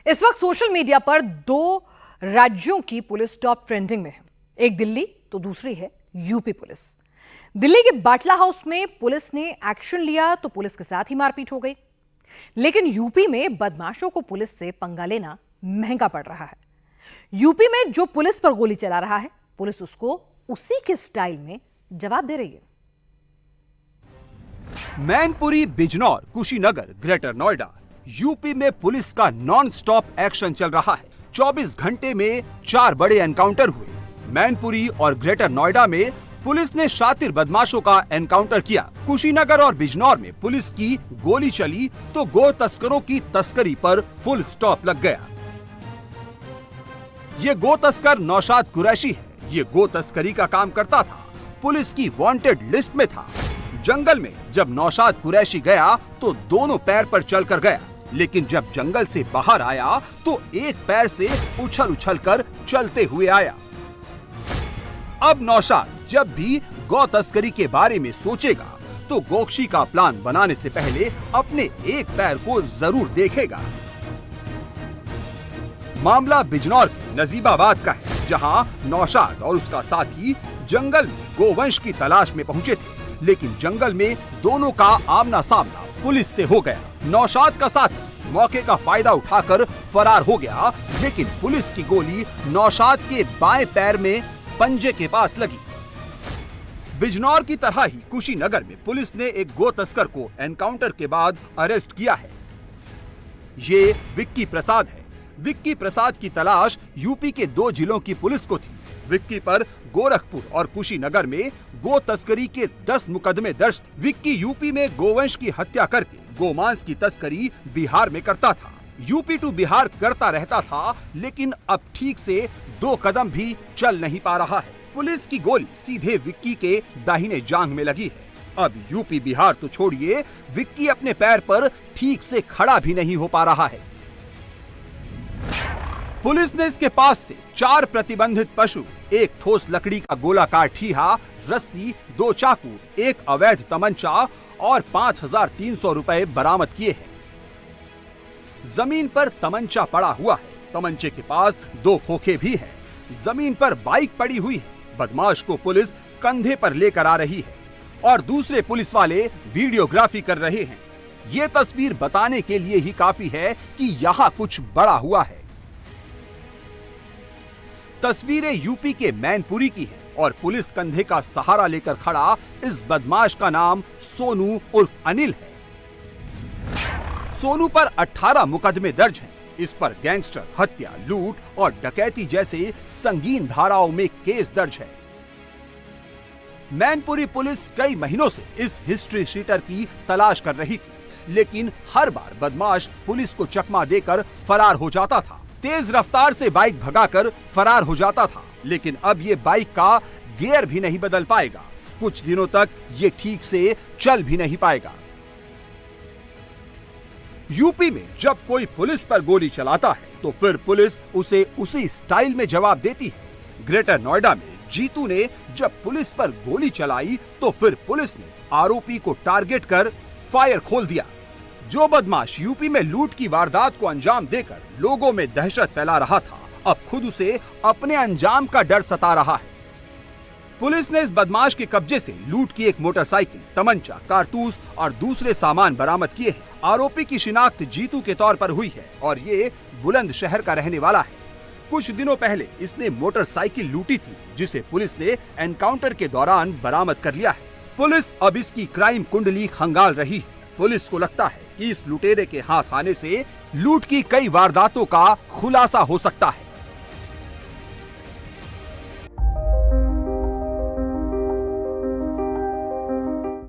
इस वक्त social media पर दो राज्यों की पुलिस टॉप ट्रेंडिंग में है। एक दिल्ली तो दूसरी है यूपी पुलिस। दिल्ली के बाटला हाउस में पुलिस ने एक्शन लिया तो पुलिस के साथ ही मारपीट हो गई। लेकिन यूपी में बदमाशों को पुलिस से पंगा लेना महंगा पड़ रहा है। यूपी में जो पुलिस पर गोली चला रहा है, पुलिस उसको उसी के स्टाइल में जवाब दे रही है। मैनपुरी, बिजनौर, कुशीनगर, ग्रेटर नोएडा, यूपी में पुलिस का नॉन स्टॉप एक्शन चल रहा है। 24 घंटे में 4 बड़े एनकाउंटर हुए। मैनपुरी और ग्रेटर नोएडा में पुलिस ने शातिर बदमाशों का एनकाउंटर किया। कुशीनगर और बिजनौर में पुलिस की गोली चली तो गो तस्करों की तस्करी पर फुल स्टॉप लग गया। ये गो तस्कर नौशाद कुरैशी है। ये गो तस्करी का काम करता था, पुलिस की वांटेड लिस्ट में था। जंगल में जब नौशाद कुरैशी गया तो दोनों पैर पर चलकर गया, लेकिन जब जंगल से बाहर आया तो एक पैर से उछल उछल कर चलते हुए आया। अब नौशाद जब भी गौ तस्करी के बारे में सोचेगा तो गोक्षी का प्लान बनाने से पहले अपने एक पैर को जरूर देखेगा। मामला बिजनौर के नजीबाबाद का है, जहां नौशाद और उसका साथी जंगल में गोवंश की तलाश में पहुंचे थे, लेकिन जंगल में दोनों का आमना सामना पुलिस से हो गया। नौशाद का साथी मौके का फायदा उठाकर फरार हो गया, लेकिन पुलिस की गोली नौशाद के बाएं पैर में पंजे के पास लगी। बिजनौर की तरह ही कुशीनगर में पुलिस ने एक गो तस्कर को एनकाउंटर के बाद अरेस्ट किया है। ये विक्की प्रसाद है। विक्की प्रसाद की तलाश यूपी के 2 जिलों की पुलिस को थी। विक्की पर गोरखपुर और कुशीनगर में गो तस्करी के 10 मुकदमे दर्ज थे। विक्की यूपी में गोवंश की हत्या करके गोमांस की तस्करी बिहार में करता था। यूपी टू बिहार करता रहता था, लेकिन अब ठीक से 2 कदम भी चल नहीं पा रहा है। पुलिस की गोली सीधे विक्की के दाहिने जांघ में लगी है। अब यूपी बिहार तो छोड़िए, विक्की अपने पैर पर ठीक से खड़ा भी नहीं हो पा रहा है। पुलिस ने इसके पास से 4 प्रतिबंधित पशु, 1 ठोस लकड़ी का गोलाकार ठीहा, रस्सी, 2 चाकू, 1 अवैध तमंचा और 5,300 रुपए बरामद किए हैं। जमीन पर तमंचा पड़ा हुआ है। तमंचे के पास 2 खोखे भी हैं। जमीन पर बाइक पड़ी हुई है। बदमाश को पुलिस कंधे पर लेकर आ रही है और दूसरे पुलिस वाले वीडियोग्राफी कर रहे हैं। ये तस्वीर बताने के लिए ही काफी है कि यहाँ कुछ बड़ा हुआ है। तस्वीरें यूपी के मैनपुरी की है और पुलिस कंधे का सहारा लेकर खड़ा इस बदमाश का नाम सोनू उर्फ अनिल है। सोनू पर 18 मुकदमे दर्ज हैं। इस पर गैंगस्टर, हत्या, लूट और डकैती जैसे संगीन धाराओं में केस दर्ज है। मैनपुरी पुलिस कई महीनों से इस हिस्ट्री शीटर की तलाश कर रही थी, लेकिन हर बार बदमाश पुलिस को चकमा देकर फरार हो जाता था। तेज रफ्तार से बाइक भगाकर फरार हो जाता था, लेकिन अब ये बाइक का गियर भी नहीं बदल पाएगा। कुछ दिनों तक ये ठीक से चल भी नहीं पाएगा। यूपी में जब कोई पुलिस पर गोली चलाता है तो फिर पुलिस उसे उसी स्टाइल में जवाब देती है। ग्रेटर नोएडा में जीतू ने जब पुलिस पर गोली चलाई तो फिर पुलिस ने आरोपी को टारगेट कर फायर खोल दिया। जो बदमाश यूपी में लूट की वारदात को अंजाम देकर लोगों में दहशत फैला रहा था, अब खुद उसे अपने अंजाम का डर सता रहा है। पुलिस ने इस बदमाश के कब्जे से लूट की एक मोटरसाइकिल, तमंचा, कारतूस और दूसरे सामान बरामद किए हैं। आरोपी की शिनाख्त जीतू के तौर पर हुई है और ये बुलंदशहर का रहने वाला है। कुछ दिनों पहले इसने मोटरसाइकिल लूटी थी, जिसे पुलिस ने एनकाउंटर के दौरान बरामद कर लिया है। पुलिस अब इसकी क्राइम कुंडली खंगाल रही है। पुलिस को लगता है कि इस लुटेरे के हाथ आने से लूट की कई वारदातों का खुलासा हो सकता है।